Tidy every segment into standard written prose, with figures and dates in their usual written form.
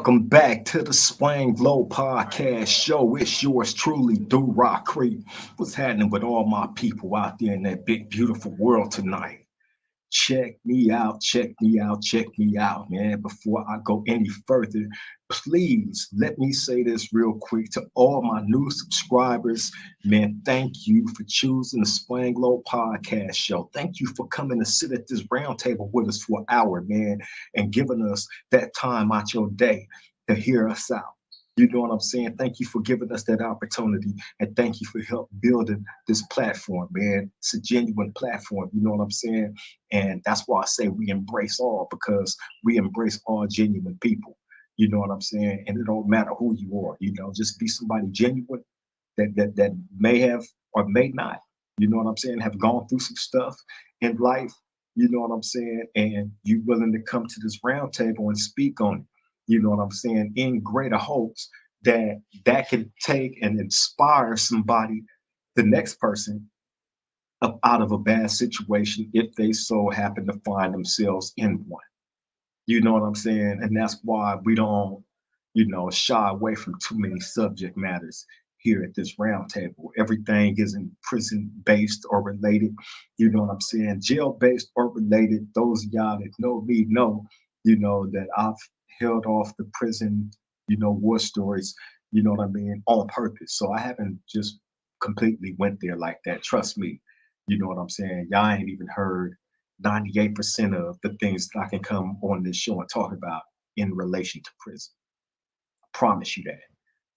Welcome back to the Swang Low Podcast Show. It's yours truly, Do Rock Creek. What's happening with all my people out there in that big, beautiful world tonight? Check me out, check me out, check me out, man. Before I go any further, please let me say this real quick to all my new subscribers. Man, thank you for choosing the Spang Low Podcast Show. Thank you for coming to sit at this round table with us for an hour, man, and giving us that time out your day to hear us out. You know what I'm saying? Thank you for giving us that opportunity, and thank you for help building this platform, man. It's a genuine platform. You know what I'm saying? And that's why I say we embrace all, because we embrace all genuine people. You know what I'm saying? And it don't matter who you are. Just be somebody genuine that may have or may not. You know what I'm saying? Have gone through some stuff in life. You know what I'm saying? And you willing to come to this round table and speak on it. You know what I'm saying? In greater hopes that can take and inspire somebody, the next person, up out of a bad situation if they so happen to find themselves in one. You know what I'm saying? And that's why we don't, shy away from too many subject matters here at this round table. Everything isn't prison based or related. You know what I'm saying? Jail based or related. Those of y'all that know me know, that I've held off the prison, war stories, you know what I mean, on purpose. So I haven't just completely went there like that. Trust me. You know what I'm saying? Y'all ain't even heard 98% of the things that I can come on this show and talk about in relation to prison. I promise you that.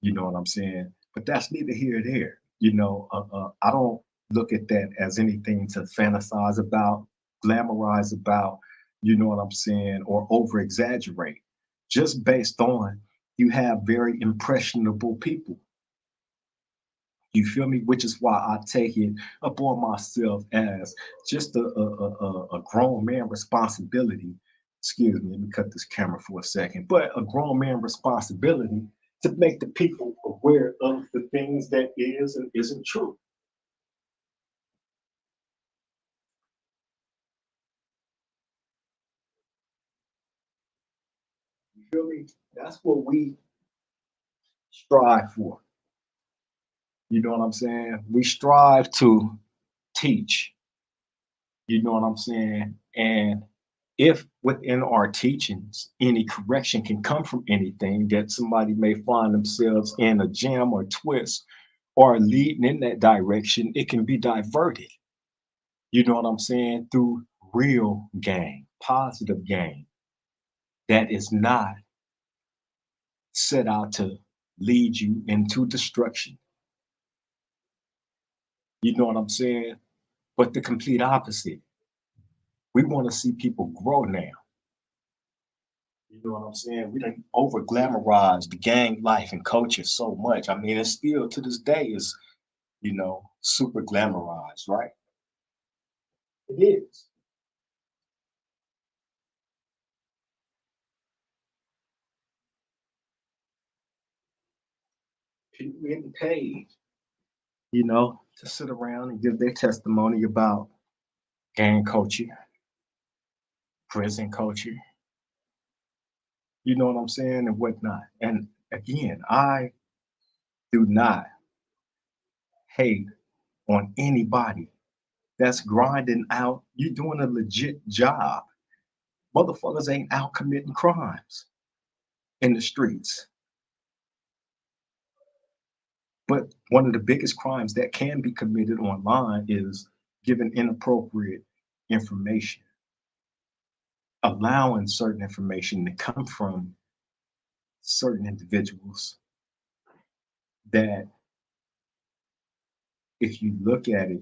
You know what I'm saying? But that's neither here nor there. I don't look at that as anything to fantasize about, glamorize about, you know what I'm saying, or over exaggerate. Just based on you have very impressionable people. You feel me? Which is why I take it upon myself as just a grown man responsibility. Excuse me, let me cut this camera for a second. But a grown man responsibility to make the people aware of the things that is and isn't true. You feel me? That's what we strive for. You know what I'm saying? We strive to teach. You know what I'm saying? And if within our teachings, any correction can come from anything that somebody may find themselves in a jam or twist or leading in that direction, it can be diverted. You know what I'm saying? Through real gain, positive gain that is not set out to lead you into destruction. You know what I'm saying? But the complete opposite. We want to see people grow now. You know what I'm saying? We done over glamorize the gang life and culture so much. I mean, it's still to this day is, super glamorized, right? It is. People getting paid, to sit around and give their testimony about gang culture, prison culture, you know what I'm saying, and whatnot. And again, I do not hate on anybody that's grinding out. You're doing a legit job. Motherfuckers ain't out committing crimes in the streets. But one of the biggest crimes that can be committed online is giving inappropriate information, allowing certain information to come from certain individuals that, if you look at it,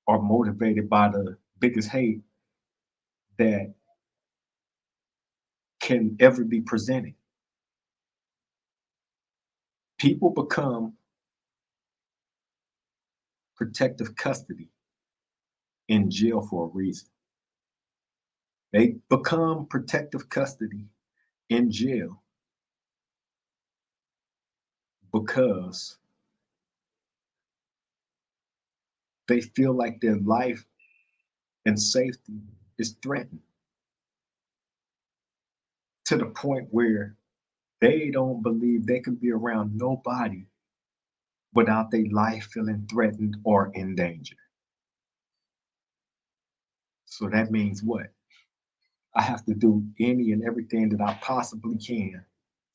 are motivated by the biggest hate that can ever be presented. People become protective custody in jail for a reason. They become protective custody in jail because they feel like their life and safety is threatened to the point where They don't believe they can be around nobody without their life feeling threatened or in danger. So that means what? I have to do any and everything that I possibly can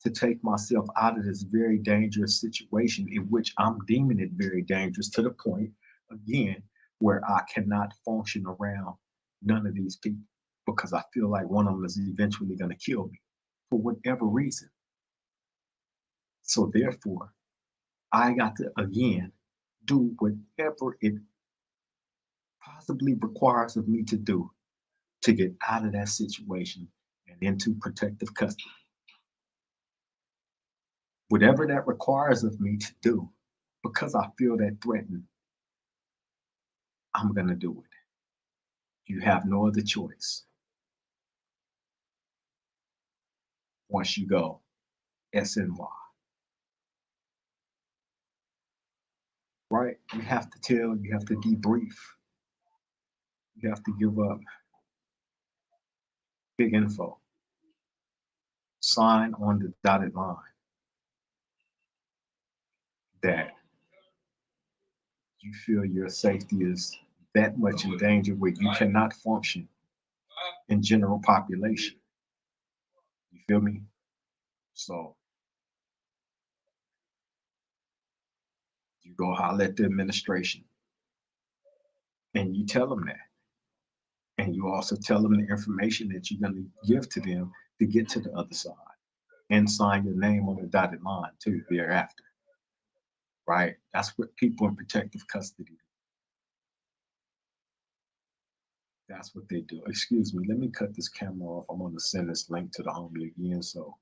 to take myself out of this very dangerous situation, in which I'm deeming it very dangerous to the point, again, where I cannot function around none of these people because I feel like one of them is eventually going to kill me for whatever reason. So therefore, I got to, again, do whatever it possibly requires of me to do to get out of that situation and into protective custody. Whatever that requires of me to do, because I feel that threatened, I'm going to do it. You have no other choice once you go SNY, right? You have to tell, you have to debrief, you have to give up big info, sign on the dotted line that you feel your safety is that much in danger where you cannot function in general population. You feel me? So you go holler at the administration and you tell them that. And you also tell them the information that you're going to give to them to get to the other side and sign your name on the dotted line too thereafter, right? That's what people in protective custody do. That's what they do. Excuse me, let me cut this camera off. I'm going to send this link to the homie again. So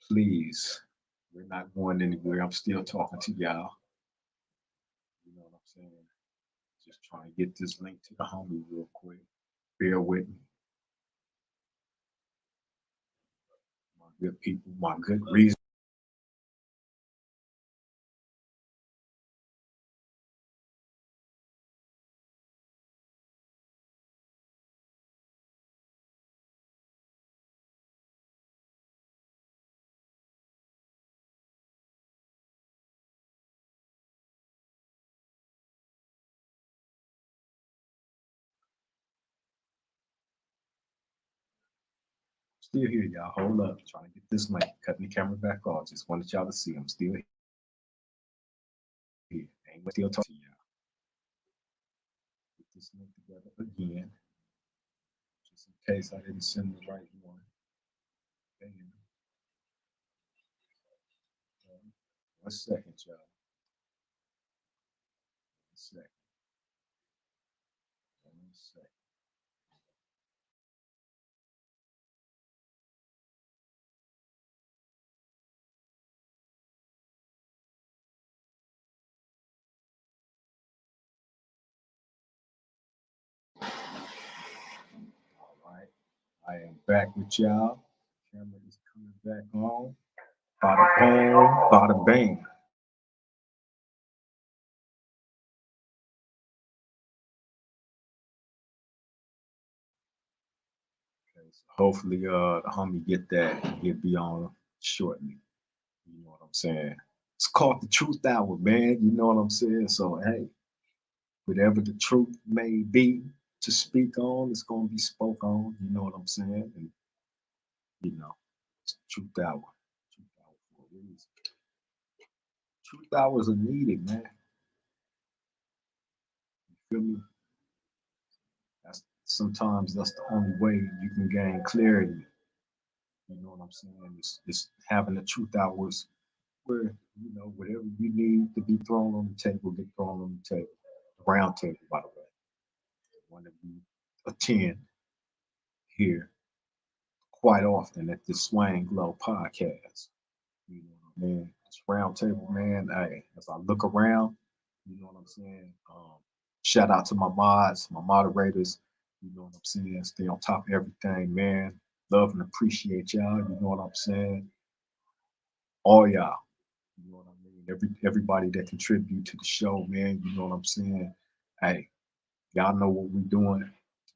please, we're not going anywhere. I'm still talking to y'all. You know what I'm saying? Just trying to get this link to the homie real quick. Bear with me. My good people, my good reason. Still here, y'all. Hold up. Trying to get this link. Cutting the camera back off. Just wanted y'all to see I'm still here. Ain't still talking to y'all. Get this link together again. Just in case I didn't send the right one. Bam. One second, y'all. One second. One second. All right. I am back with y'all. Camera is coming back on. Bada boom, bada bang. Okay, so hopefully the homie get that and he'll be on shortly. You know what I'm saying? It's called the truth hour, man. You know what I'm saying? So hey, whatever the truth may be to speak on, it's gonna be spoke on. You know what I'm saying? And you know, it's truth hour. Truth hour for a reason. Truth hours are needed, man. You feel me? That's sometimes that's the only way you can gain clarity. You know what I'm saying? It's having the truth hours where you know whatever you need to be thrown on the table, get thrown on the table. The round table, by the way. One that we attend here quite often at the Swang Glow podcast. You know what I mean? It's round table, man. Hey, as I look around, you know what I'm saying? Shout out to my mods, my moderators. You know what I'm saying? Stay on top of everything, man. Love and appreciate y'all. You know what I'm saying? All y'all. You know what I mean? Everybody that contribute to the show, man. You know what I'm saying? Hey, y'all know what we're doing to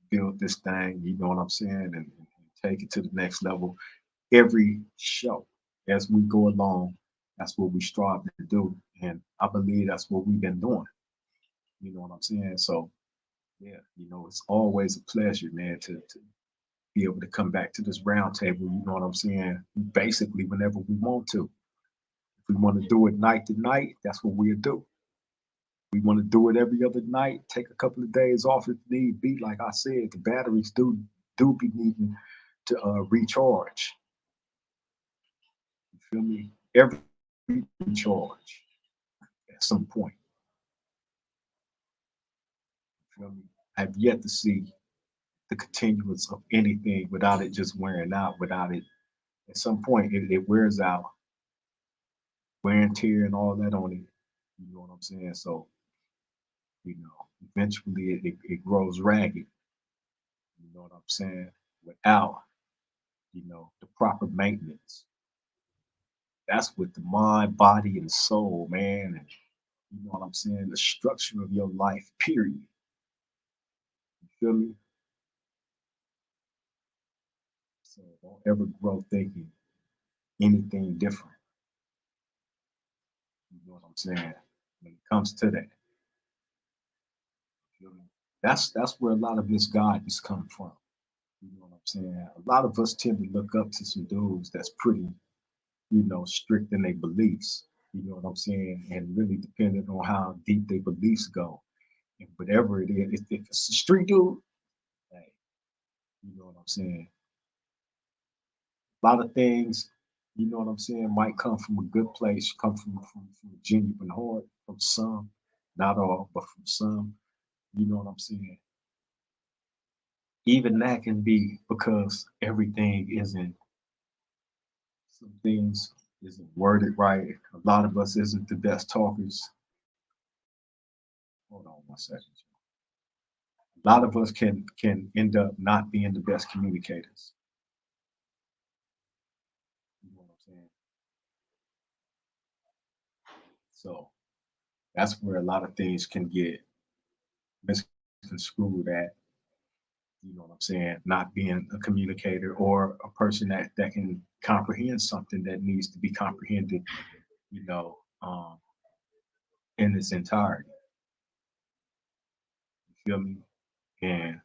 build this thing. You know what I'm saying? And take it to the next level every show. as we go along, that's what we strive to do. And I believe that's what we've been doing. You know what I'm saying? So yeah, it's always a pleasure, man, to be able to come back to this round table. You know what I'm saying? Basically, whenever we want to. If we want to do it night to night, that's what we'll do. We want to do it every other night, take a couple of days off if need be. Like I said, the batteries do be needing to recharge. You feel me? Every recharge at some point. You feel me? I've yet to see the continuance of anything without it just wearing out, without it at some point it wears out, wear and tear and all that on it. You know what I'm saying? So, eventually it grows ragged. You know what I'm saying? Without, the proper maintenance. That's with the mind, body, and soul, man. And you know what I'm saying? The structure of your life, period. You feel me? So don't ever grow thinking anything different. You know what I'm saying? When it comes to that. You feel me? That's where a lot of misguidance come from. You know what I'm saying? A lot of us tend to look up to some dudes that's pretty, strict in their beliefs. You know what I'm saying? And really depending on how deep their beliefs go. And whatever it is, if it's a street dude, hey, you know what I'm saying? A lot of things, you know what I'm saying, might come from a good place, come from a genuine heart, from some, not all, but from some. You know what I'm saying? Even that can be because everything isn't, some things isn't worded right. A lot of us isn't the best talkers. Hold on one second. A lot of us can end up not being the best communicators. You know what I'm saying? So that's where a lot of things can get misconstrued at, you know what I'm saying, not being a communicator or a person that can comprehend something that needs to be comprehended, you know, in its entirety. You feel me? And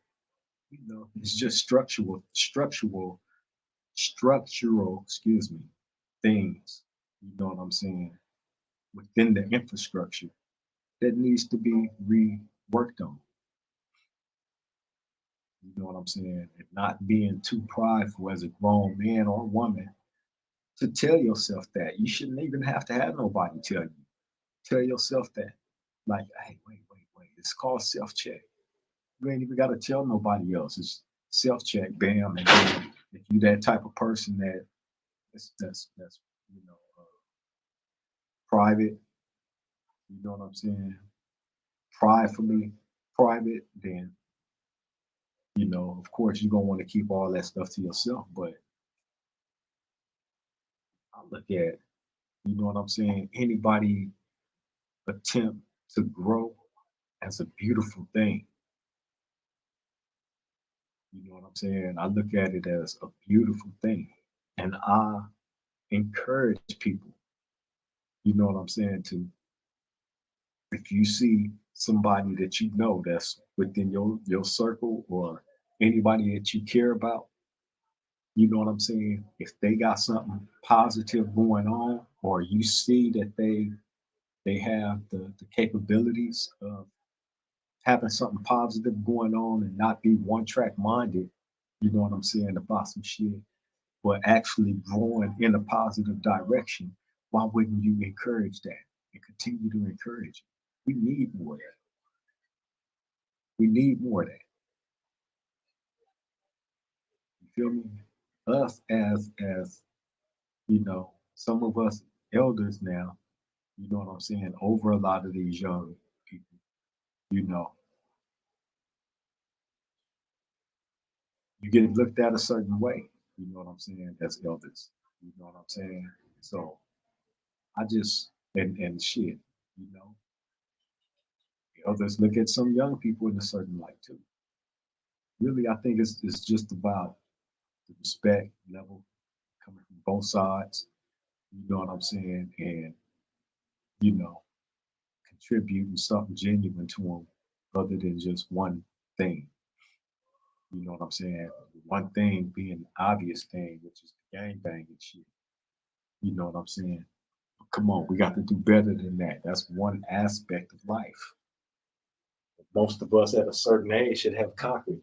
it's just structural, excuse me, things, you know what I'm saying, within the infrastructure that needs to be reworked on. You know what I'm saying? And not being too prideful as a grown man or woman to tell yourself that. You shouldn't even have to have nobody tell you. Tell yourself that. Like, hey, wait. It's called self check. You ain't even got to tell nobody else. It's self check, bam. And then if you that type of person that's private, you know what I'm saying? Pridefully private, then of course you're gonna want to keep all that stuff to yourself. But I look at, you know what I'm saying, anybody attempt to grow as a beautiful thing. You know what I'm saying? I look at it as a beautiful thing. And I encourage people, you know what I'm saying, to, if you see somebody that you know that's within your circle or anybody that you care about, you know what I'm saying, if they got something positive going on, or you see that they have the capabilities of having something positive going on and not be one track minded, you know what I'm saying, about some shit, but actually growing in a positive direction, why wouldn't you encourage that and continue to encourage it? We need more of that. We need more of that. You feel me? Us as some of us elders now, you know what I'm saying, over a lot of these young people, you know, you get looked at a certain way, you know what I'm saying, as elders. You know what I'm saying? So I just and shit, you know, elders look at some young people in a certain light too. Really, I think it's just about the respect level coming from both sides. You know what I'm saying? And, you know, contributing something genuine to them other than just one thing. You know what I'm saying? One thing being the obvious thing, which is the gang banging shit. You know what I'm saying? Come on, we got to do better than that. That's one aspect of life. Most of us at a certain age should have conquered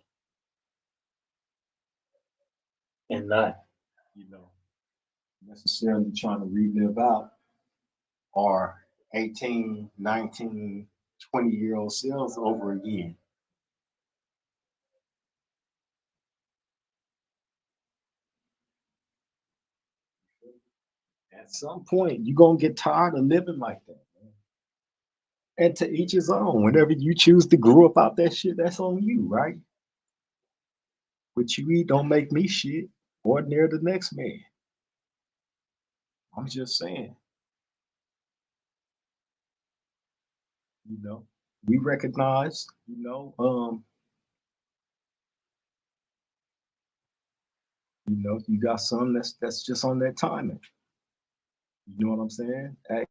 and not, you know, necessarily trying to relive out our 18, 19, 20-year-old selves over again. At some point, you're going to get tired of living like that, man. And to each his own. Whenever you choose to grow up out that shit, that's on you, right? What you eat don't make me shit. Ordinary the next man. I'm just saying, you know, we recognize, you got some that's just on that timing. You know what I'm saying? Hey,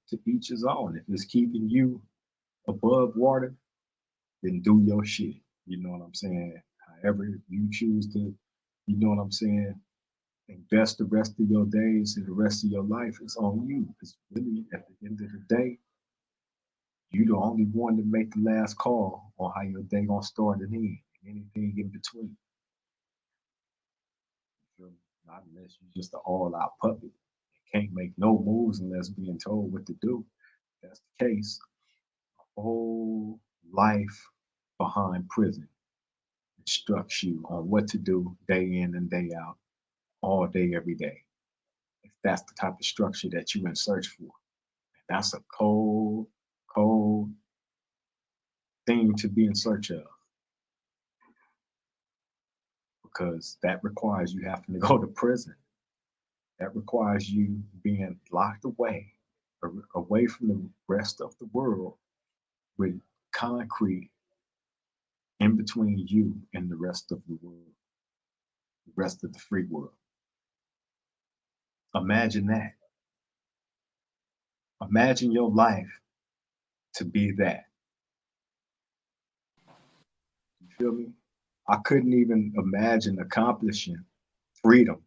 to each his own. If it's keeping you above water, then do your shit. You know what I'm saying? However you choose to, you know what I'm saying, invest the rest of your days and the rest of your life, it's on you. Because really, at the end of the day, you the only one to make the last call on how your day gonna start and end, and anything in between. You feel me? Not unless you're just an all-out puppet. Can't make no moves unless being told what to do. If that's the case. Whole life behind prison instructs you on what to do day in and day out, all day, every day. If that's the type of structure that you're in search for, that's a cold, cold thing to be in search of because that requires you having to go to prison. That requires you being locked away, away from the rest of the world with concrete in between you and the rest of the world, the rest of the free world. Imagine that. Imagine your life to be that. You feel me? I couldn't even imagine accomplishing freedom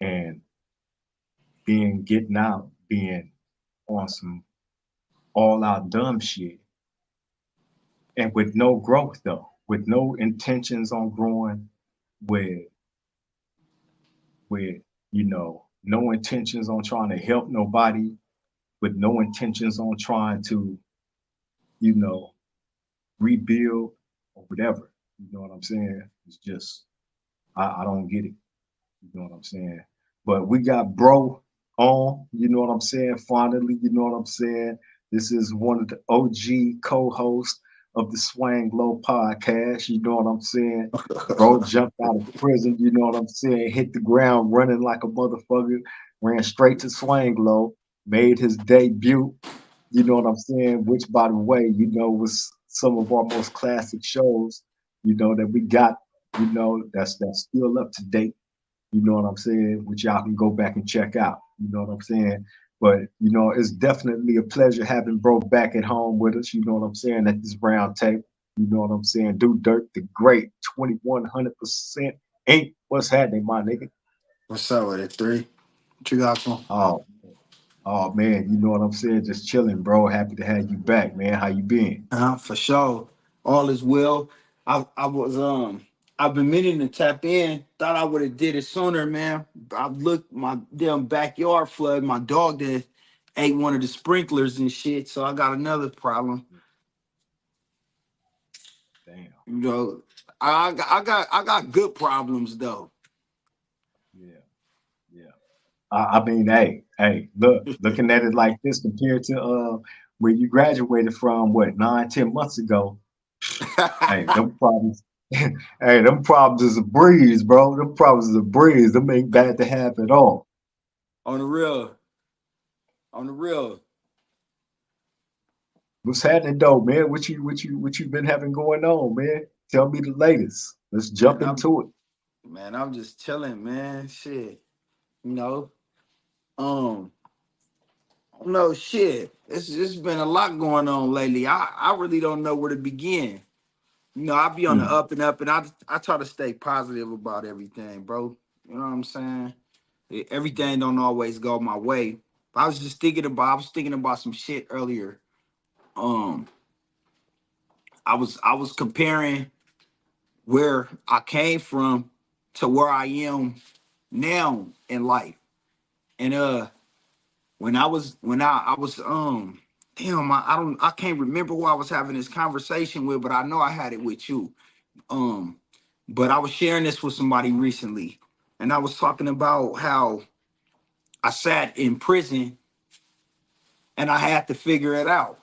and getting out, being on some all out dumb shit and with no growth though, with no intentions on growing, with with no intentions on trying to help nobody, with no intentions on trying to, you know, rebuild or whatever. You know what I'm saying? It's just I don't get it. You know what I'm saying? But we got bro on, you know what I'm saying? Finally, you know what I'm saying? This is one of the OG co-hosts of the Swang Low podcast. You know what I'm saying? Bro jumped out of prison, you know what I'm saying? Hit the ground running like a motherfucker, ran straight to Swang Low, made his debut, you know what I'm saying? Which, by the way, was some of our most classic shows, that we got, that's still up to date. You know what I'm saying? Which y'all can go back and check out. You know what I'm saying? But it's definitely a pleasure having bro back at home with us. You know what I'm saying? At this round table. You know what I'm saying? Do Dirt the Great, 2100% ain't what's happening, my nigga. What's up with it? Three? What you got for? Oh, oh man, you know what I'm saying? Just chilling, bro. Happy to have you back, man. How you been? For sure. All is well. I was I've been meaning to tap in. Thought I would have did it sooner, man. I looked my damn backyard flood. My dog that ate one of the sprinklers and shit. So I got another problem. Damn. You know, I got good problems though. Yeah, yeah. I mean, hey, looking at it like this compared to where you graduated from, what, 9, 10 months ago. Hey, them problems, hey, them problems is a breeze, bro. Them problems is a breeze. Them ain't bad to have at all. on the real. On the real. What's happening though, man? What you been having going on, man? Tell me the latest. Let's jump Man, I'm into it. man, I'm just chilling, man. Shit. You know. Um, no shit. It's been a lot going on lately. I really don't know where to begin. You know, I be on the Mm. up and up, and I try to stay positive about everything, bro. You know what I'm saying? Everything don't always go my way. I was thinking about some shit earlier. Um, I was comparing where I came from to where I am now in life. And when I was damn, I can't remember who I was having this conversation with, but I know I had it with you. Um, but I was sharing this with somebody recently, and I was talking about how I sat in prison and I had to figure it out.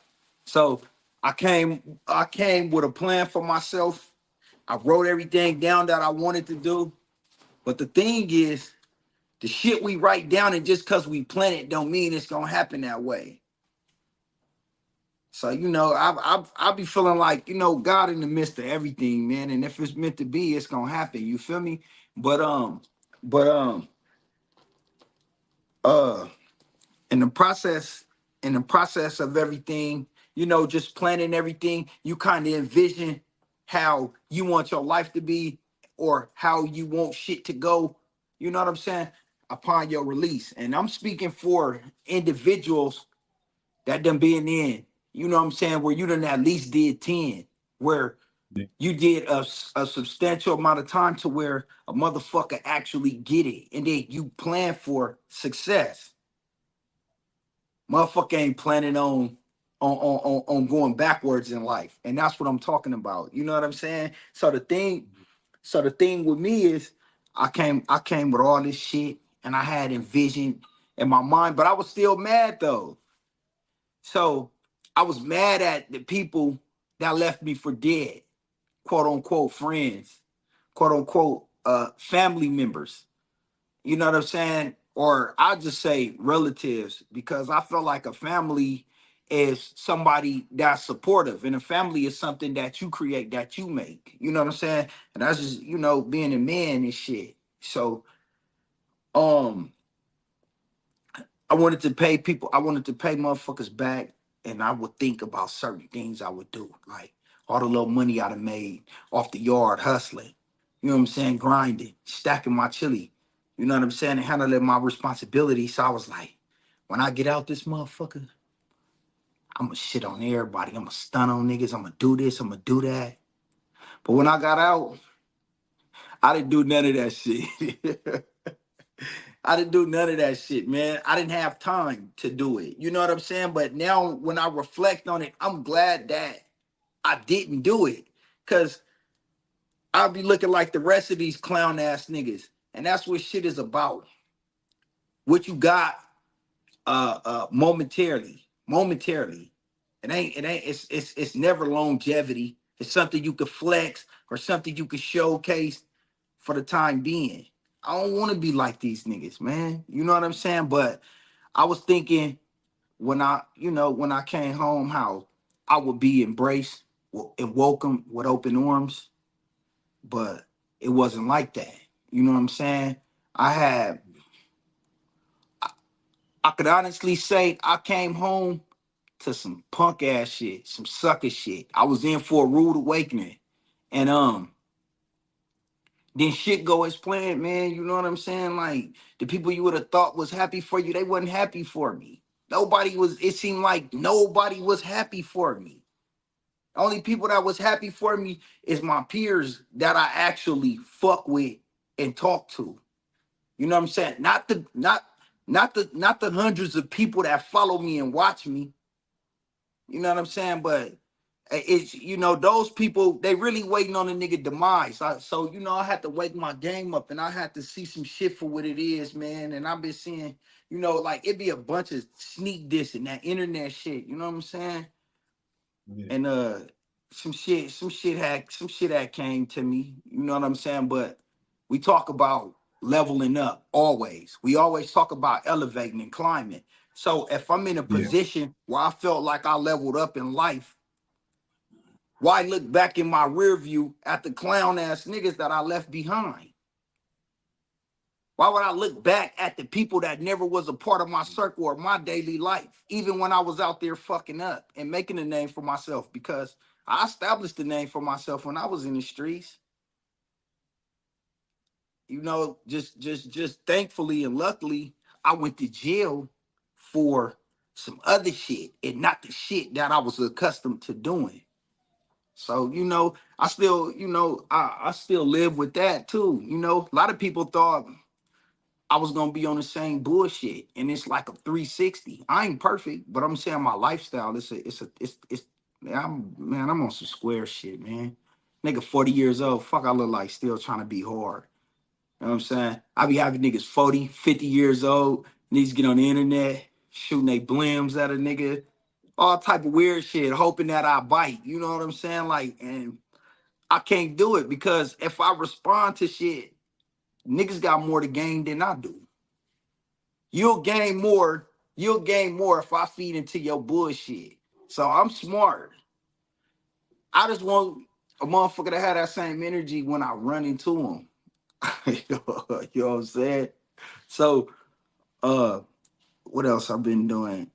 So I came with a plan for myself. I wrote everything down that I wanted to do. But the thing is, the shit we write down, and just because we plan it don't mean it's gonna happen that way. So, I be feeling like, God in the midst of everything, man. And if it's meant to be, it's gonna happen. You feel me? But but uh in the process, of everything, just planning everything, you kind of envision how you want your life to be, or how you want shit to go. You know what I'm saying? Upon your release. And I'm speaking for individuals that done been in, you know what I'm saying, where you done at least did 10, where Yeah. you did a substantial amount of time to where a motherfucker actually get it. And then you plan for success. Motherfucker ain't planning on going backwards in life. And that's what I'm talking about. You know what I'm saying? So the thing with me is, I came with all this shit, and I had envisioned in my mind, but I was still mad though. So I was mad at the people that left me for dead, quote unquote friends, quote unquote family members. You know what I'm saying? Or I'll just say relatives, because I feel like a family is somebody that's supportive, and a family is something that you create, that you make. You know what I'm saying? And that's just, being a man and shit. So um I wanted to pay motherfuckers back, and I would think about certain things I would do, like all the little money I'd have made off the yard hustling, you know what I'm saying, grinding, stacking my chili, you know what I'm saying, and handling my responsibility. So I was like, when I get out this motherfucker, I'm gonna shit on everybody. I'm gonna stun on niggas. I'm gonna do this. I'm gonna do that. But when I got out, I didn't do none of that shit. I didn't do none of that shit, man. I didn't have time to do it. You know what I'm saying? But now when I reflect on it, I'm glad that I didn't do it. Cause I'll be looking like the rest of these clown ass niggas. And that's what shit is about. What you got momentarily. Momentarily. It's never longevity. It's something you could flex, or something you could showcase for the time being. I don't want to be like these niggas, man. You know what I'm saying? But I was thinking, when I came home, how I would be embraced and welcomed with open arms, but it wasn't like that. You know what I'm saying? I had, I could honestly say I came home to some punk ass shit, some sucker shit. I was in for a rude awakening, and then shit go as planned, man. You know what I'm saying? Like, the people you would have thought was happy for you, they wasn't happy for me. Nobody was. It seemed like nobody was happy for me. Only people that was happy for me is my peers that I actually fuck with and talk to. You know what I'm saying? Not the hundreds of people that follow me and watch me. You know what I'm saying? But it's, those people, they really waiting on a nigga demise. So I had to wake my game up, and I had to see some shit for what it is, man. And I've been seeing, like, it be a bunch of sneak diss and that internet shit. You know what I'm saying? Yeah. And some shit had came to me, you know what I'm saying? But we talk about leveling up always. We always talk about elevating and climbing. So if I'm in a Yeah. position where I felt like I leveled up in life, why look back in my rear view at the clown ass niggas that I left behind? Why would I look back at the people that never was a part of my circle or my daily life, even when I was out there fucking up and making a name for myself? Because I established a name for myself when I was in the streets. You know, just thankfully and luckily, I went to jail for some other shit and not the shit that I was accustomed to doing. So, you know, I still, you know, I still live with that too. You know, a lot of people thought I was gonna be on the same bullshit, and it's like a 360. I ain't perfect, but I'm saying my lifestyle. It's. Man, I'm on some square shit, man. Nigga, 40 years old. Fuck, I look like still trying to be hard. You know what I'm saying? I be having niggas 40, 50 years old. Niggas get on the internet, shooting they blims at a nigga, all type of weird shit, hoping that I bite. You know what I'm saying? Like, and I can't do it because if I respond to shit, niggas got more to gain than I do. You'll gain more. You'll gain more if I feed into your bullshit. So I'm smart. I just want a motherfucker to have that same energy when I run into him. You know what I'm saying? So, what else I've been doing?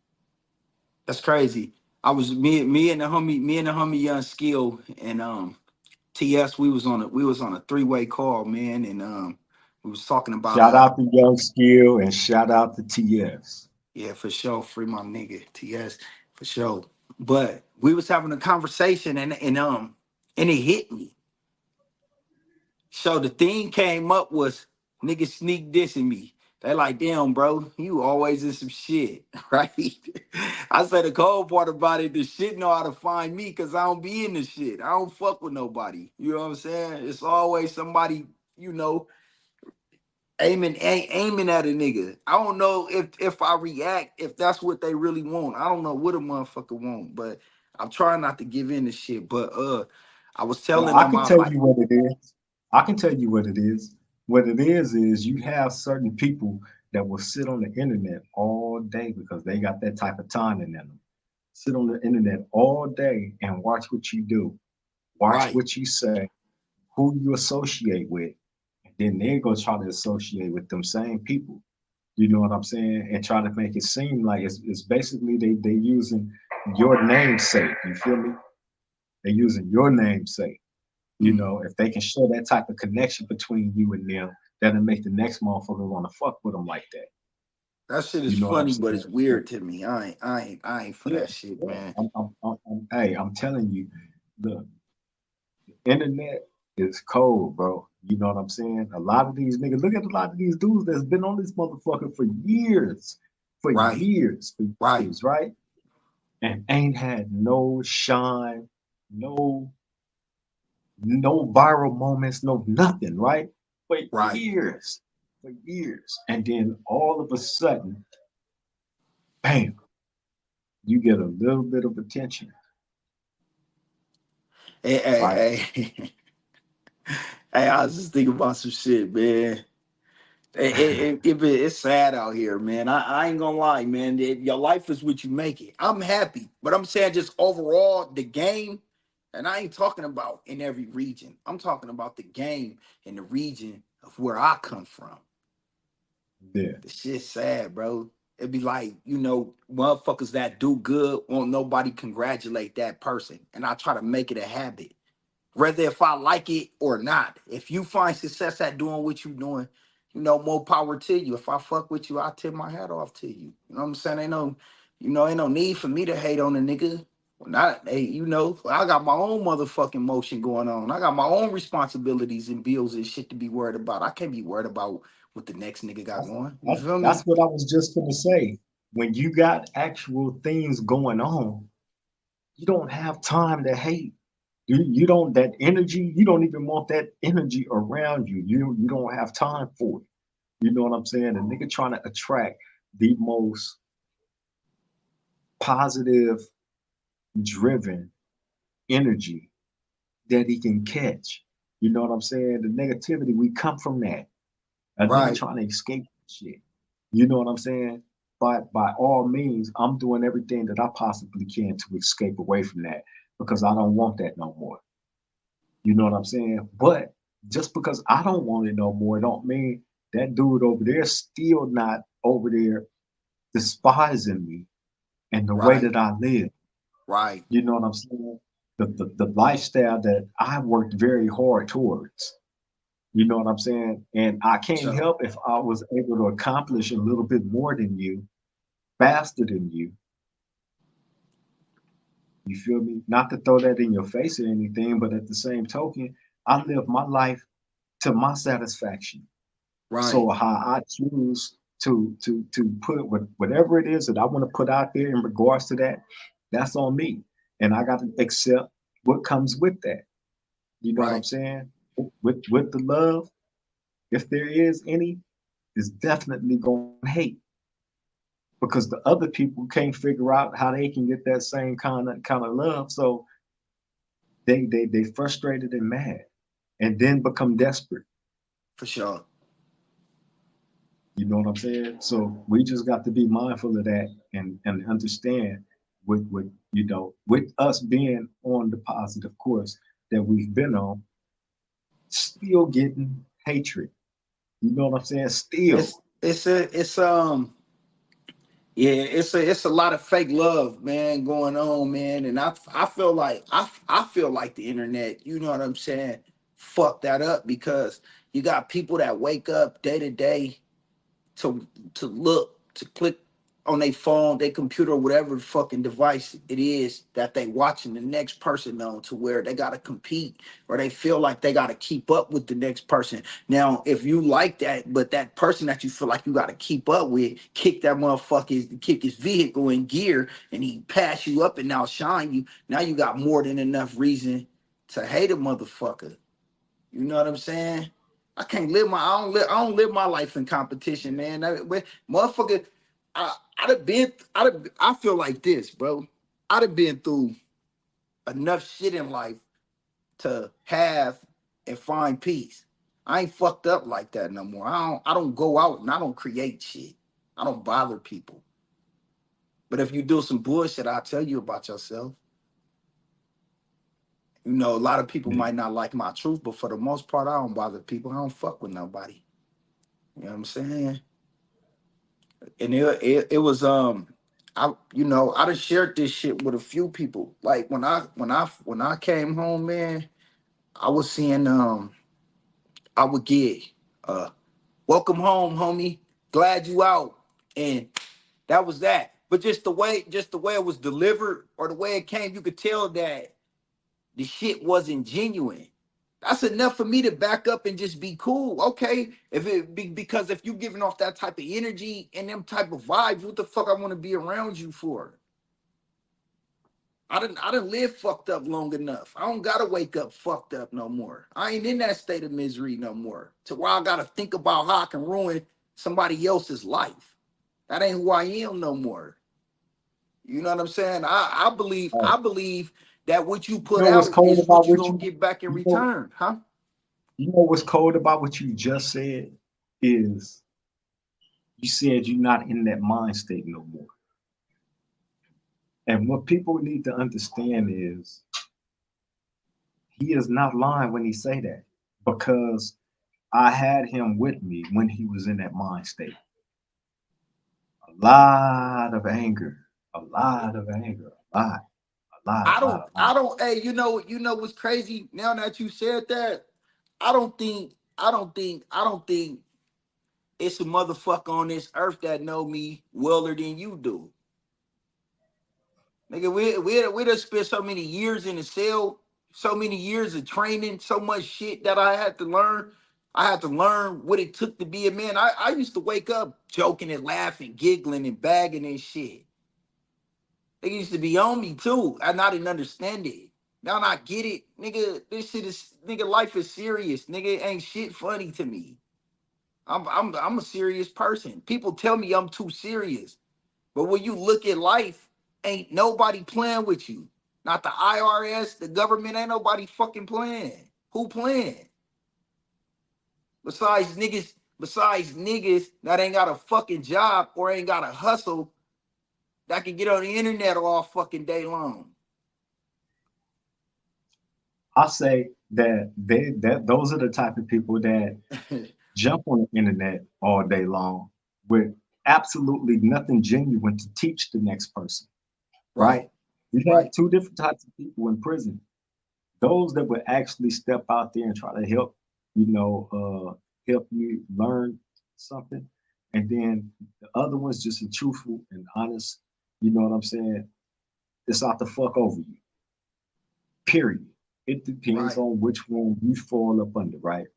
That's crazy. I was me and the homie Young Skill and TS. We was on a 3-way call, man, and we was talking about Shout out to Young Skill and shout out to TS. yeah, for sure. Free my nigga TS for sure. But we was having a conversation and it hit me. So the thing came up was niggas sneak dissing me. They like, damn, bro, you always in some shit, right? I said the cold part about it, the shit know how to find me because I don't be in the shit. I don't fuck with nobody. You know what I'm saying? It's always somebody, you know, aiming at a nigga. I don't know if I react if that's what they really want. I don't know what a motherfucker want, but I'm trying not to give in to shit. But I was Well, telling I them can I was tell like, you what it is. I can tell you what it is. What it is you have certain people that will sit on the internet all day because they got that type of time in them. Sit on the internet all day and watch what you do, watch right, what you say, who you associate with, and then they're gonna try to associate with them same people. You know what I'm saying? And try to make it seem like it's basically they using your namesake. You feel me? They're using your namesake. You mm, know, if they can show that type of connection between you and them, that'll make the next motherfucker want to fuck with them like that. that shit is You know what I'm funny, but saying? it's weird to me. I ain't for Yeah, that shit, yeah. man. Hey, I'm telling you, the internet is cold, bro. You know what I'm saying? A lot of these niggas, look at a lot of these dudes that's been on this motherfucker Right, for right, years, right? And ain't had no shine, no no viral moments, no nothing, right? For right. years, for years. And then all of a sudden, bam, you get a little bit of attention, Hey, right? hey, hey. Hey, I was just thinking about some shit, man. It's sad out here, man. I ain't gonna lie, man. Your life is what you make it. I'm happy, but I'm saying just overall the game, and I ain't talking about in every region. I'm talking about the game in the region of where I come from. Yeah. The shit's sad, bro. It'd be like, you know, motherfuckers that do good won't nobody congratulate that person, and I try to make it a habit whether if I like it or not. If you find success at doing what you're doing, you know, more power to you. If I fuck with you, I tip my hat off to you. You know what I'm saying? Ain't no need for me to hate on a nigga. Not, hey, you know, I got my own motherfucking motion going on. I got my own responsibilities and bills and shit to be worried about. I can't be worried about what the next nigga got That's, going. You that's, feel that's me? what I was just gonna say. When you got actual things going on, you don't have time to hate. You don't that energy, you don't even want that energy around you. You don't have time for it. You know what I'm saying? A nigga trying to attract the most positive, driven energy that he can catch. You know what I'm saying? The negativity, we come from that. A nigga Right. trying to escape shit. You know what I'm saying? But by all means, I'm doing everything that I possibly can to escape away from that because I don't want that no more. You know what I'm saying? But just because I don't want it no more, don't mean that dude over there still not over there despising me and the way Right. that I live. Right. You know what I'm saying? The lifestyle that I worked very hard towards. You know what I'm saying? And I can't So help if I was able to accomplish a little bit more than you, faster than you. You feel me? Not to throw that in your face or anything, but at the same token, I live my life to my satisfaction. right. So how I choose to put whatever it is that I want to put out there in regards to that, that's on me. And I got to accept what comes with that. You know what I'm Right. saying? With the love, if there is any, is definitely going to hate because the other people can't figure out how they can get that same kind of love. So they frustrated and mad, and then become desperate. For sure. You know what I'm saying? So we just got to be mindful of that and understand with with us being on the positive course that we've been on, still getting hatred. You know what I'm saying? Still. It's yeah, it's a lot of fake love, man, going on, man, and I feel like I feel like the internet, you know what I'm saying, fuck that up because you got people that wake up day to day to look to click on their phone, their computer, whatever fucking device it is that they watching the next person on to where they gotta compete or they feel like they gotta keep up with the next person. Now, if you like that, but that person that you feel like you gotta keep up with, kick his vehicle in gear and he pass you up and now shine you. Now you got more than enough reason to hate a motherfucker. You know what I'm saying? I don't live my life in competition, man. Motherfucker, I feel like this, bro. I'd have been through enough shit in life to have and find peace. I ain't fucked up like that no more. I don't go out and I don't create shit. I don't bother people. But if you do some bullshit, I'll tell you about yourself. You know, a lot of people might not like my truth, but for the most part, I don't bother people. I don't fuck with nobody. You know what I'm saying? And it was I I done shared this shit with a few people. Like when I came home, man, I was seeing I would get uh welcome home, homie. Glad you out. And that was that. But just the way it was delivered or the way it came, you could tell that the shit wasn't genuine. That's enough for me to back up and just be cool. Okay, if it be because if you giving off that type of energy and them type of vibes, what the fuck I want to be around you for? I didn't live fucked up long enough. I don't gotta wake up fucked up no more. I ain't in that state of misery no more. To where I gotta think about how I can ruin somebody else's life. That ain't who I am no more. You know what I'm saying? I believe that what you You put know what's out cold is what about you're what gonna get back in you know return, huh? you know what's cold about what you just said is you said you're not in that mind state no more. And what people need to understand is he is not lying when he say that because I had him with me when he was in that mind state. A lot of anger, a lot of anger, a lot. Hey, you know what's crazy? Now that you said that, I don't think it's a motherfucker on this earth that know me weller than you do. Nigga, we done spent so many years in the cell, so many years of training, so much shit that I had to learn. I had to learn what it took to be a man. I used to wake up joking and laughing, giggling and bagging and shit. They used to be on me too, and I didn't understand it. Now I get it, nigga. This shit is nigga. Life is serious, nigga. It ain't shit funny to me. I'm a serious person. People tell me I'm too serious, but when you look at life, ain't nobody playing with you. Not the IRS, the government. Ain't nobody fucking playing. Who playing? Besides niggas that ain't got a fucking job or ain't got a hustle that can get on the internet all fucking day long. I say that those are the type of people that jump on the internet all day long with absolutely nothing genuine to teach the next person, right? Right. You have Right. two different types of people in prison. Those that would actually step out there and try to help, help you learn something. And then the other one's just a truthful and honest, you know what I'm saying? It's out to fuck over you, period. It depends Right. on which one you fall up under, right?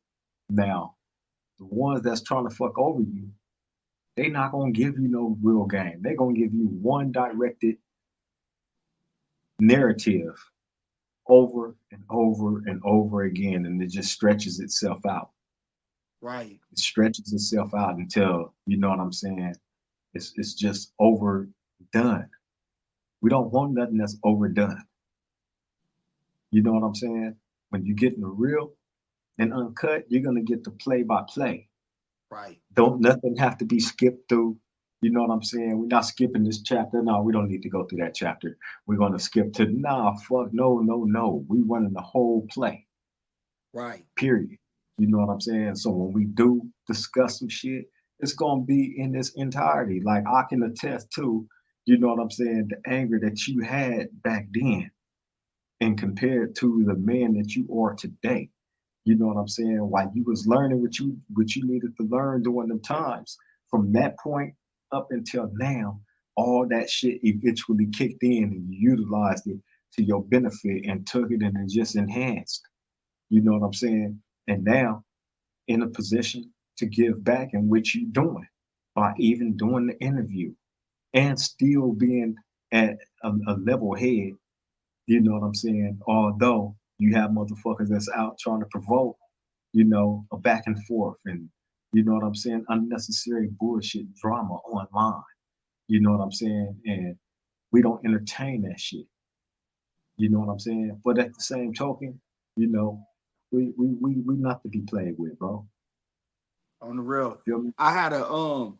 Now, the ones that's trying to fuck over you, they not gonna give you no real game. They're gonna give you one directed narrative over and over and over again, and it just stretches itself out. Right. It stretches itself out until you know what I'm saying. It's just overdone. We don't want nothing that's overdone. You know what I'm saying? When you get in the real and uncut, you're gonna get the play by play. Right. Don't nothing have to be skipped through. You know what I'm saying? We're not skipping this chapter. No, we don't need to go through that chapter. We're gonna skip to nah, fuck, no, no, no. We running the whole play. Right. Period. You know what I'm saying? So when we do discuss some shit, it's gonna be in its entirety. Like I can attest to, you know what I'm saying, the anger that you had back then and compared to the man that you are today. You know what I'm saying? While you was learning what you needed to learn during them times, from that point up until now, all that shit eventually kicked in and you utilized it to your benefit and took it and it just enhanced. You know what I'm saying? And now in a position to give back in which you're doing by even doing the interview and still being at a level head. You know what I'm saying? Although you have motherfuckers that's out trying to provoke, a back and forth and you know what I'm saying, unnecessary bullshit drama online. You know what I'm saying? And we don't entertain that shit. You know what I'm saying? But at the same token, you know, we not to be played with, bro. On the real. Feel me? I had a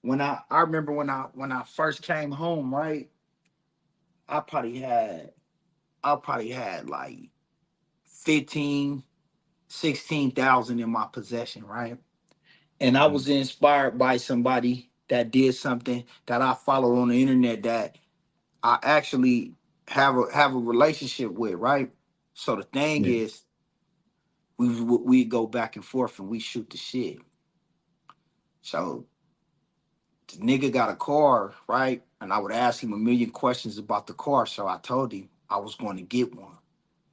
when I remember when I first came home, right? I probably had I probably had like 15, 16,000 in my possession, right? And I was Mm, inspired by somebody that did something that I followed on the internet that I actually have a relationship with, right? So the thing yeah, is, we go back and forth and we shoot the shit. So the nigga got a car, right? And I would ask him a million questions about the car. So I told him I was going to get one.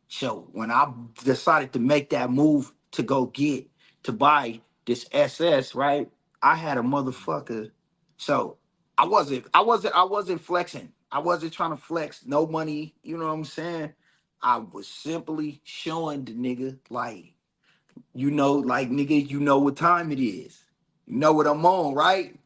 So when I decided to make that move to go get to buy this SS, right? I had a motherfucker. So I wasn't flexing. I wasn't trying to flex no money. You know what I'm saying? I was simply showing the nigga like, like nigga, you know what time it is. You know what I'm on, right?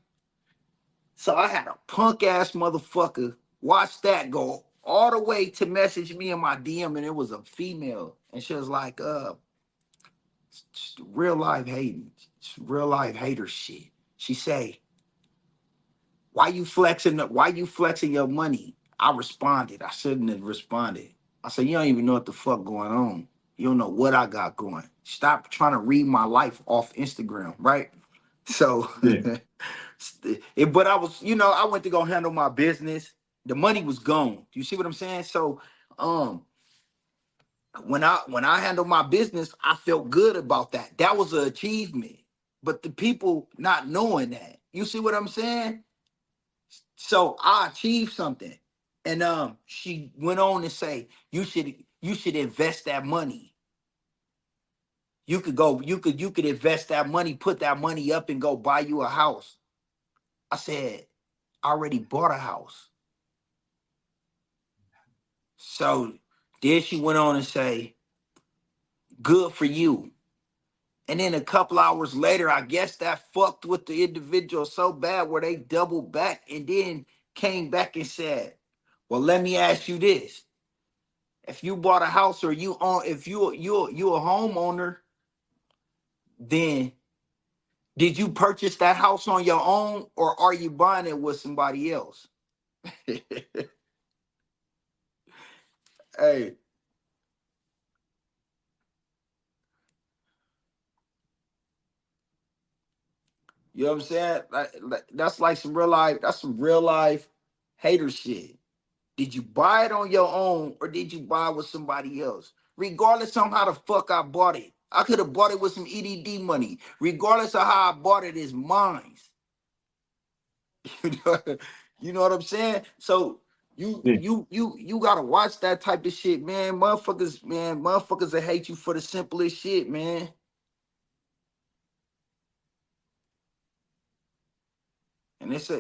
So I had a punk ass motherfucker watch that go all the way to message me in my DM, and it was a female, and she was like, real life hating, real life hater shit." She say, "Why you flexing? Why you flexing your money?" I responded. I shouldn't have responded. I said, "You don't even know what the fuck going on. You don't know what I got going. Stop trying to read my life off Instagram, right?" So yeah, but I was, I went to go handle my business. The money was gone. You see what I'm saying? So um when I handled my business, I felt good about that. That was an achievement. But the people not knowing that. You see what I'm saying? So I achieved something. And she went on to say, you should invest that money. You could invest that money, put that money up and go buy you a house. I said, I already bought a house. So then she went on and say, good for you. And then a couple hours later, I guess that fucked with the individual so bad where they doubled back and then came back and said, well, let me ask you this. If you bought a house or you own, if you a homeowner, then did you purchase that house on your own or are you buying it with somebody else? Hey, You know what I'm saying? That's like some real life. That's some real life hater shit. Did you buy it on your own or did you buy it with somebody else? Regardless on how the fuck I bought it, I could have bought it with some EDD money. Regardless of how I bought it, is mine. You know, you know what I'm saying? So Yeah, you gotta watch that type of shit, man. Motherfuckers that hate you for the simplest shit, man. And it's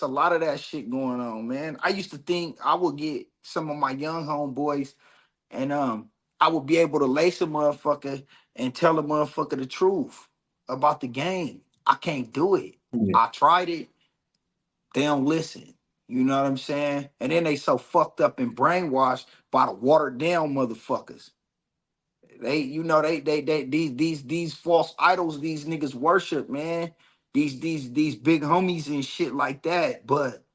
a lot of that shit going on, man. I used to think I would get some of my young homeboys and I would be able to lace a motherfucker and tell a motherfucker the truth about the game. I can't do it. yeah, I tried it. They don't listen. You know what I'm saying? And then they so fucked up and brainwashed by the watered down motherfuckers. They, you know, they these false idols these niggas worship, man. These big homies and shit like that. But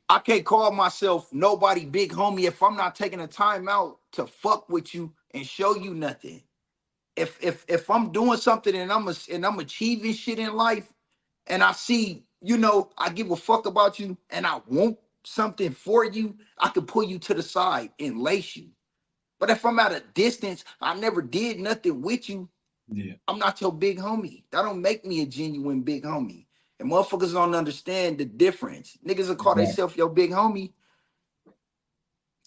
I can't call myself nobody big homie if I'm not taking the time out to fuck with you and show you nothing. If I'm doing something and I'm achieving shit in life and I see, you know, I give a fuck about you and I want something for you, I can pull you to the side and lace you. But if I'm at a distance, I never did nothing with you, yeah. I'm not your big homie. That don't make me a genuine big homie. And motherfuckers don't understand the difference. Niggas will call Exactly. themselves your big homie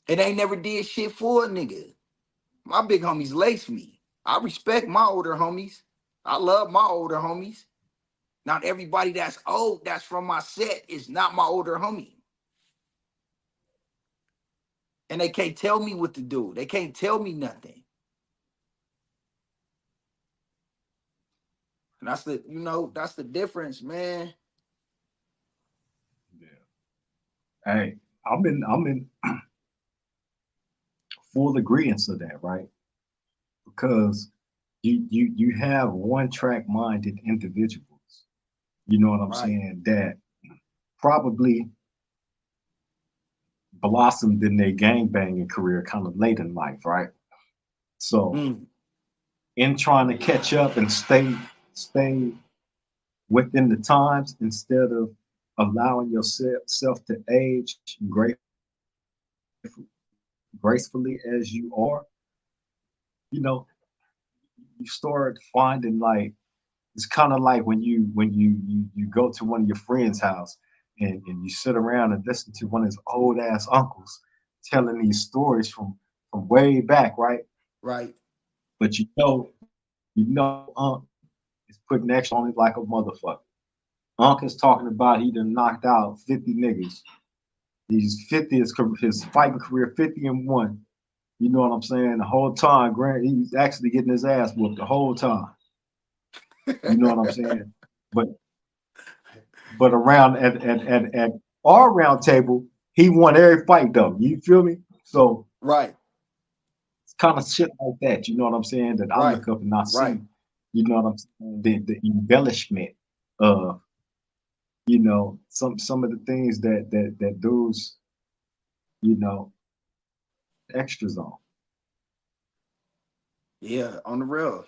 and they never did shit for a nigga. My big homies lace me. I respect my older homies. I love my older homies. Not everybody that's old, that's from my set, is not my older homie. And they can't tell me what to do. They can't tell me nothing. And that's the, you know, that's the difference, man. Yeah. Hey, I'm in full agreement of that, right? Because you have one track minded individuals, you know what I'm Right. saying, that probably blossomed in their gang banging career kind of late in life, right? So Mm, in trying to catch up and stay within the times instead of allowing yourself to age gracefully as you are, you know, you start finding like it's kind of like when you go to one of your friends' house and you sit around and listen to one of his old ass uncles telling these stories from way back, right? right. But Unc is putting extra on it like a motherfucker. Unc is talking about he done knocked out 50 niggas. He's 50 his fighting career 50 and one. You know what I'm saying? The whole time, Grant, he was actually getting his ass whooped the whole time. You know what I'm saying? But around at our round table, he won every fight though. You feel me? So Right. it's kind of shit like that. You know what I'm saying? That I Right. look up and I Right. see. You know what I'm saying? The embellishment of some of the things that dudes put extras on. Yeah, on the real.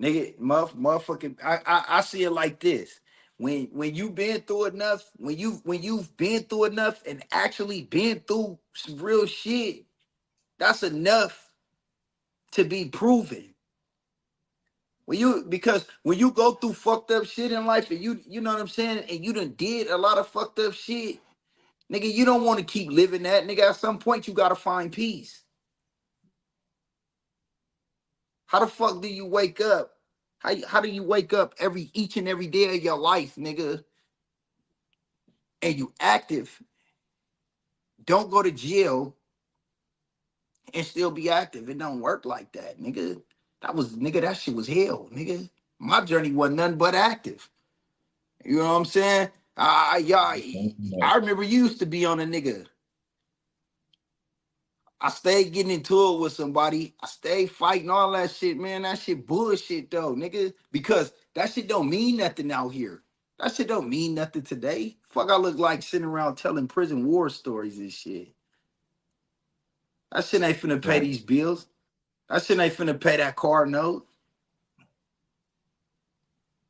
Nigga, motherfucking, I see it like this. When you've been through enough, when you've been through enough and actually been through some real shit, that's enough to be proven. Because when you go through fucked up shit in life and you know what I'm saying, and you done did a lot of fucked up shit, nigga, you don't want to keep living that. Nigga, at some point you gotta find peace. How the fuck do you wake up? How do you wake up every each and every day of your life, nigga, and you active, don't go to jail and still be active? It don't work like that, nigga. That shit was hell, nigga. My journey wasn't nothing but active. You know what I'm saying? Yeah, I remember you used to be on a nigga. I stayed getting into it with somebody. I stayed fighting all that shit, man. That shit bullshit though, nigga. Because that shit don't mean nothing out here. That shit don't mean nothing today. Fuck, I look like sitting around telling prison war stories and shit. That shit ain't finna pay Right. these bills. That shit ain't finna pay that car note.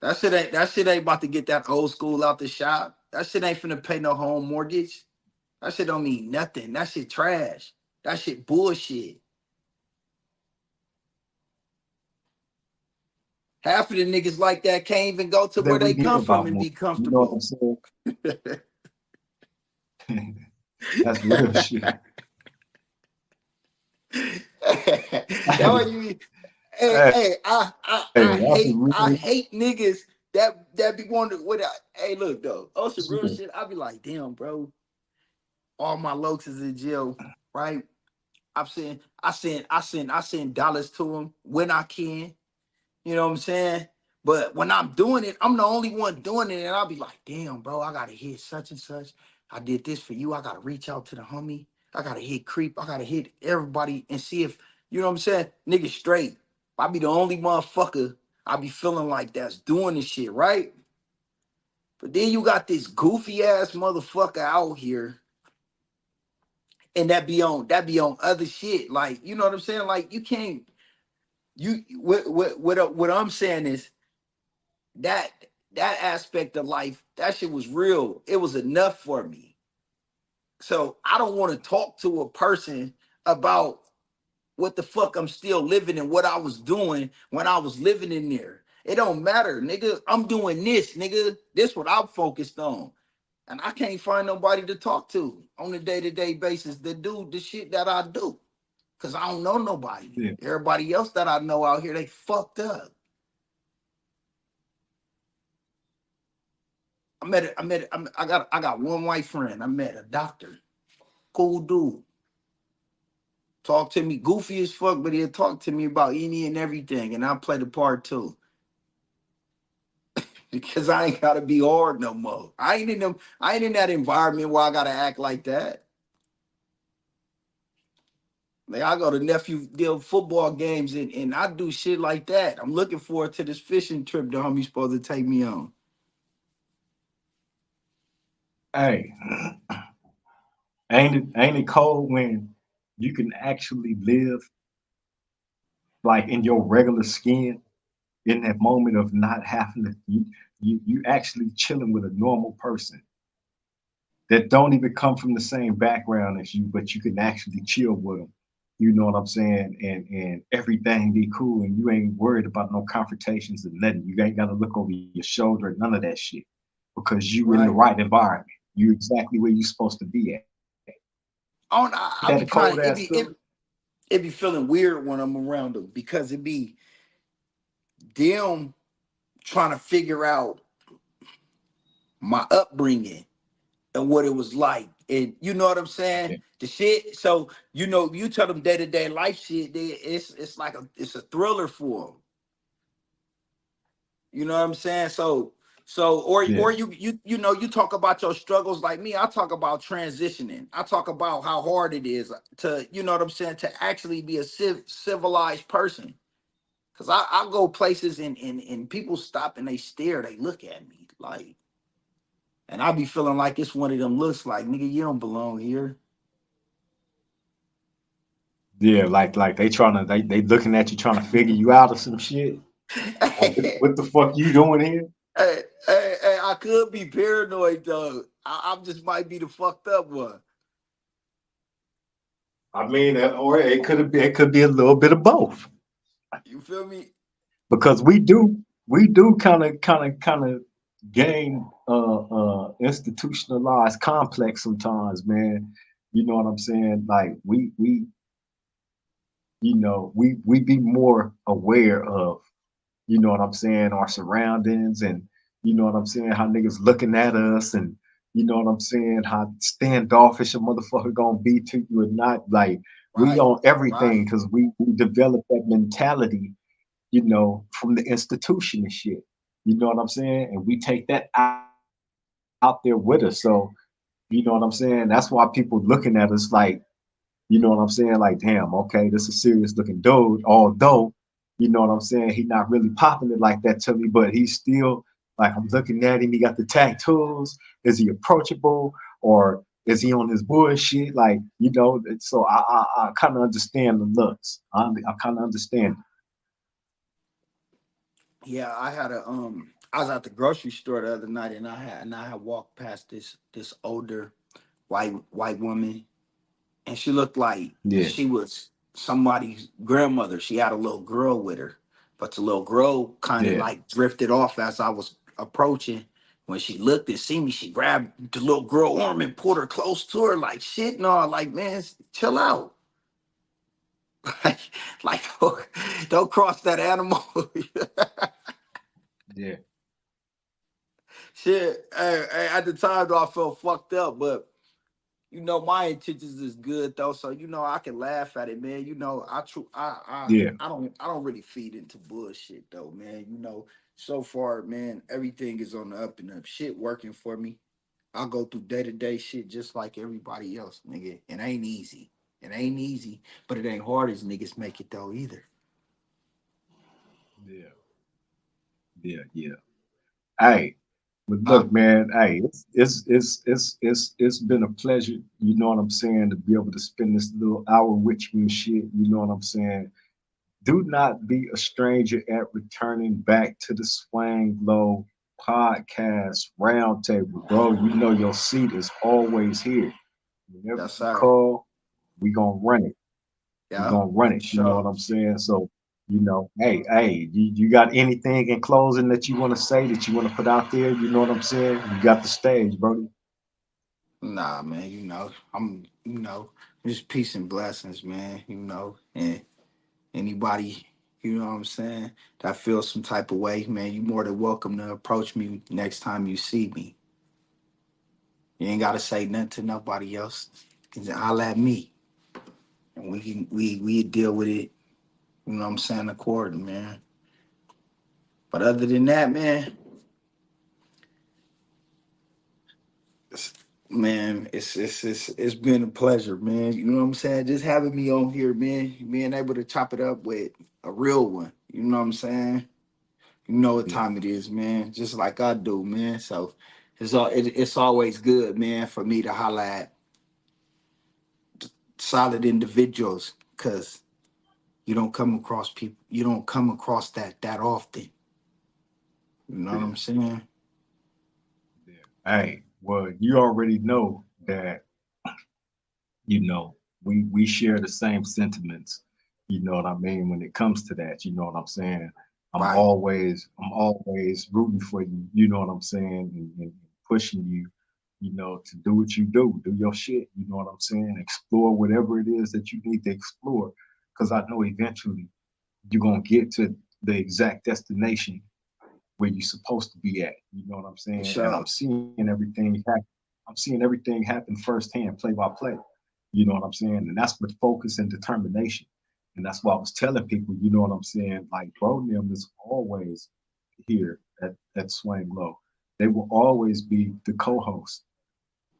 That shit ain't about to get that old school out the shop. That shit ain't finna pay no home mortgage. That shit don't mean nothing. That shit trash. That shit bullshit. Half of the niggas like that can't even go to That where we they hear come from about and more. be You know what I'm comfortable. saying? That's real shit. That Hey, what you. Hey, hey, hey, hey, that's a I real hate niggas that be wondering what. Hey, look though, on some real shit. shit, I be like, damn, bro, all my lokes is in jail, right? I send dollars to them when I can. You know what I'm saying? But when I'm doing it, I'm the only one doing it, and I'll be like, damn, bro, I gotta hit such and such. I did this for you. I gotta reach out to the homie. I gotta hit creep. I gotta hit everybody and see if you know what I'm saying. Nigga straight. I be the only motherfucker I be feeling like that's doing this shit, right? But then you got this goofy ass motherfucker out here, and that be on other shit. Like, you know what I'm saying? Like, you can't what I'm saying is that that aspect of life, that shit was real. It was enough for me. So I don't want to talk to a person about what the fuck I'm still living and what I was doing when I was living in there. It don't matter, nigga. I'm doing this, nigga. This what I'm focused on. And I can't find nobody to talk to on a day-to-day basis that do the shit that I do. Cause I don't know nobody. Yeah. Everybody else that I know out here, they fucked up. I got one white friend. I met a doctor, cool dude. Talk to me, goofy as fuck, but he'll talk to me about any and everything, and I'll play the part too. Because I ain't gotta be hard no more. I ain't in that environment where I gotta act like that. Like I go to nephew deal football games and I do shit like that. I'm looking forward to this fishing trip the homie's supposed to take me on. Hey, ain't it cold when you can actually live like in your regular skin in that moment of not having to you actually chilling with a normal person that don't even come from the same background as you, but you can actually chill with them. You know what I'm saying? And everything be cool, and you ain't worried about no confrontations and nothing. You ain't got to look over your shoulder, none of that shit, because you in the Right. right environment. You exactly where you supposed to be at. Ain't I that be a cold kind of ass feeling? it be feeling weird when I'm around them because it be them trying to figure out my upbringing and what it was like. And you know what I'm saying? Yeah, The shit. So you tell them day-to-day life shit, it's like it's a thriller for them. You know what I'm saying? So or yeah, you talk about your struggles like me. I talk about transitioning. I talk about how hard it is to, you know what I'm saying, to actually be a civilized person. Cause I go places and people stop and they stare, they look at me like, and I be feeling like it's one of them looks like, nigga, you don't belong here. yeah. Like they trying to they looking at you trying to figure you out or some shit. Like Hey, what the fuck you doing here? I could be paranoid though. I just might be the fucked up one. I mean, or it could be a little bit of both You feel me? because we do kind of gain institutionalized complex sometimes, man. You know what I'm saying? Like we we be more aware of, you know what I'm saying, our surroundings, and you know what I'm saying, how niggas looking at us, and you know what I'm saying, how standoffish a motherfucker gonna be to you or not. Like we Right, on everything right. because we develop that mentality, from the institution and shit. You know what I'm saying? And we take that out there with us. So, you know what I'm saying? That's why people looking at us like, you know what I'm saying? Like, damn, okay, this is a serious looking dude. Although, you know what I'm saying, he not really popping it like that to me, but he's still like, I'm looking at him. He got the tattoos. Is he approachable, or is he on his bullshit? Like, so I kind of understand the looks. I kind of understand. Yeah, I was at the grocery store the other night, and I had walked past this older white woman, and she looked like Yeah, she was somebody's grandmother. She had a little girl with her, but the little girl kind of yeah, like drifted off as I was approaching. When she looked and see me, she grabbed the little girl arm and pulled her close to her, like shit. No, like man, chill out. like, like don't cross that animal. yeah, Shit. At the time, though, I felt fucked up, but my intentions is good though, so I can laugh at it, man. yeah, I don't really feed into bullshit though, man. So far, man, everything is on the up and up. Shit working for me. I go through day to day shit just like everybody else, nigga. It ain't easy. It ain't easy, but it ain't hard as niggas make it though either. yeah, yeah. Hey, but Huh? look, man. Hey, it's been a pleasure. You know what I'm saying, to be able to spend this little hour with you and shit. You know what I'm saying. Do not be a stranger at returning back to the Swang Low podcast roundtable, bro. You know your seat is always here. Whenever Yes, you sir. call, we gonna run it. We Yeah, gonna run for it. You know what sure. I'm saying? So, hey, you got anything in closing that you want to say, that you want to put out there? You know what I'm saying? You got the stage, Brody. Nah, man. Just peace and blessings, man. And anybody, you know what I'm saying, that feels some type of way, man, you more than welcome to approach me next time you see me. You ain't gotta say nothing to nobody else. You can holler at me, and we deal with it. You know what I'm saying, according, man. But other than that, man, man, it's been a pleasure, man. You know what I'm saying? Just having me on here, man, being able to chop it up with a real one. You know what I'm saying? You know what Yeah, time it is, man. Just like I do, man. So it's always good, man, for me to holler at solid individuals, because you don't come across people. You don't come across that often. You know what yeah, I'm saying? yeah. Hey, well, you already know that, you know, we share the same sentiments. You know what I mean? When it comes to that, you know what I'm saying? Right. I'm always rooting for you, you know what I'm saying, and pushing you, to do what you do your shit, you know what I'm saying? Explore whatever it is that you need to explore. Cause I know eventually you're gonna get to the exact destination where you're supposed to be at. You know what I'm For saying? And sure. I'm seeing everything happen firsthand, play by play. You know what I'm saying? And that's with focus and determination. And that's why I was telling people, you know what I'm saying? Like bro them is always here at Swing Low. They will always be the co-host.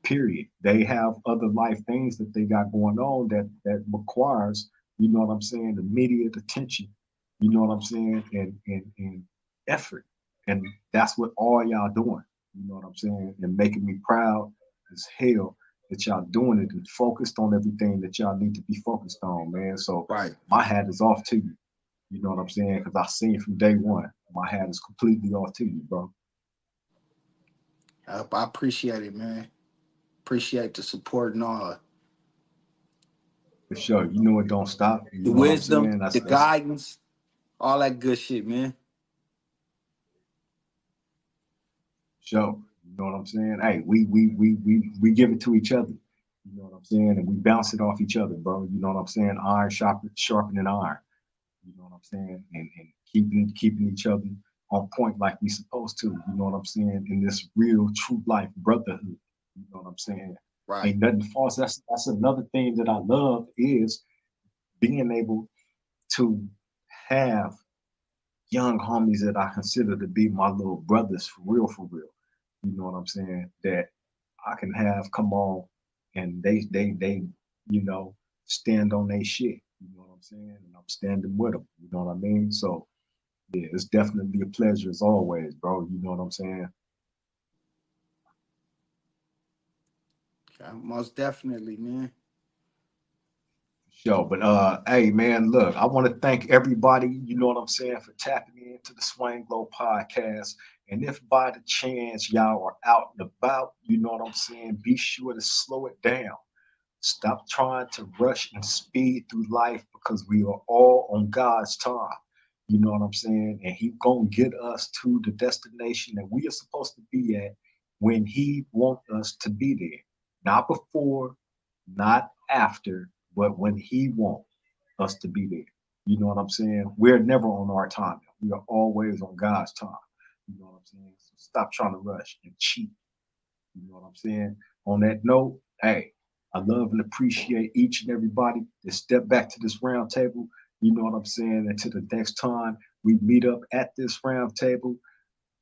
Period. They have other life things that they got going on that requires, you know what I'm saying, immediate attention, you know what I'm saying, and effort. And that's what all y'all doing, you know what I'm saying, and making me proud as hell that y'all doing it and focused on everything that y'all need to be focused on, man. So Right. my hat is off to you. You know what I'm saying? Because I seen it from day one. My hat is completely off to you, bro. I appreciate it, man. Appreciate the support and all For sure. You know it don't stop. You the know what I'm wisdom, saying? the That's guidance, all that good shit, man. show. You know what I'm saying? Hey, we give it to each other. You know what I'm saying? And we bounce it off each other, bro. You know what I'm saying? Iron sharpening iron. You know what I'm saying? And keeping each other on point like we supposed to. You know what I'm saying? In this real true life brotherhood. You know what I'm saying? Right. Ain't nothing false. That's another thing that I love is being able to have young homies that I consider to be my little brothers for real, for real. You know what I'm saying? That I can have come on and they you know stand on their shit. You know what I'm saying? And I'm standing with them. You know what I mean? So yeah, it's definitely a pleasure as always, bro. You know what I'm saying? Okay, most definitely, man. Sure. But hey man, look, I want to thank everybody, you know what I'm saying, for tapping into the Swang Low podcast And if by the chance y'all are out and about, you know what I'm saying, be sure to slow it down. Stop trying to rush and speed through life because we are all on God's time. You know what I'm saying? And He gonna get us to the destination that we are supposed to be at when He want us to be there. Not before, not after, but when He want us to be there. You know what I'm saying? We're never on our time. We are always on God's time. You know what I'm saying? So stop trying to rush and cheat. You know what I'm saying? On that note, hey, I love and appreciate each and everybody that step back to this round table. You know what I'm saying? Until the next time we meet up at this round table,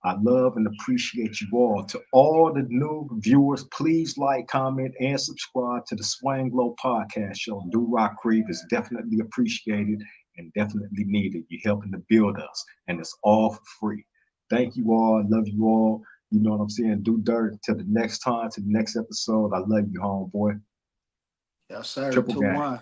I love and appreciate you all. To all the new viewers, please like, comment, and subscribe to the Swang Low Podcast Show. Do Rock Creep is definitely appreciated and definitely needed. You're helping to build us, and it's all for free. Thank you all. I love you all. You know what I'm saying? Do dirt. Till the next time, to the next episode. I love you, homeboy. Yes, sir. Triple gang. 2-1.